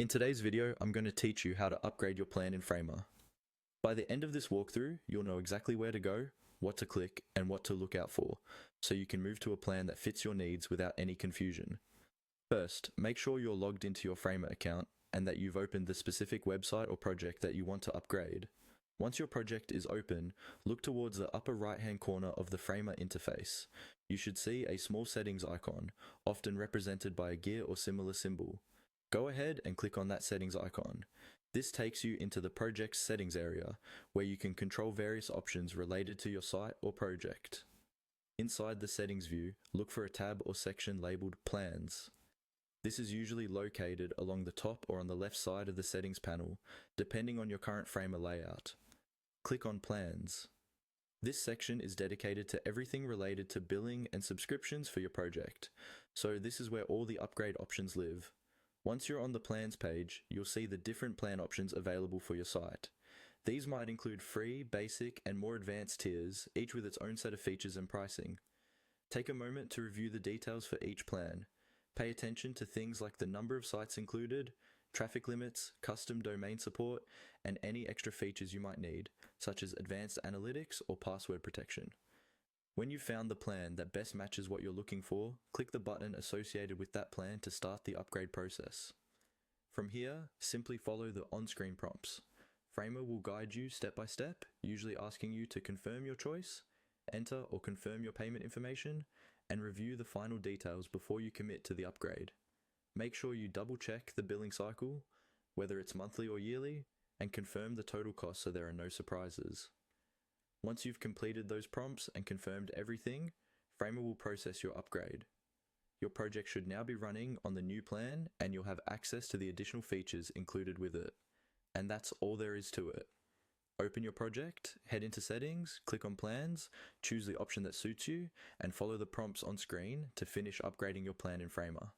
In today's video, I'm going to teach you how to upgrade your plan in Framer. By the end of this walkthrough, you'll know exactly where to go, what to click, and what to look out for, so you can move to a plan that fits your needs without any confusion. First, make sure you're logged into your Framer account and that you've opened the specific website or project that you want to upgrade. Once your project is open, look towards the upper right-hand corner of the Framer interface. You should see a small settings icon, often represented by a gear or similar symbol. Go ahead and click on that settings icon. This takes you into the project's settings area, where you can control various options related to your site or project. Inside the settings view, look for a tab or section labeled Plans. This is usually located along the top or on the left side of the settings panel, depending on your current Framer layout. Click on Plans. This section is dedicated to everything related to billing and subscriptions for your project, so this is where all the upgrade options live. Once you're on the Plans page, you'll see the different plan options available for your site. These might include free, basic, and more advanced tiers, each with its own set of features and pricing. Take a moment to review the details for each plan. Pay attention to things like the number of sites included, traffic limits, custom domain support, and any extra features you might need, such as advanced analytics or password protection. When you've found the plan that best matches what you're looking for, click the button associated with that plan to start the upgrade process. From here, simply follow the on-screen prompts. Framer will guide you step by step, usually asking you to confirm your choice, enter or confirm your payment information, and review the final details before you commit to the upgrade. Make sure you double check the billing cycle, whether it's monthly or yearly, and confirm the total cost so there are no surprises. Once you've completed those prompts and confirmed everything, Framer will process your upgrade. Your project should now be running on the new plan and you'll have access to the additional features included with it. And that's all there is to it. Open your project, head into settings, click on plans, choose the option that suits you, and follow the prompts on screen to finish upgrading your plan in Framer.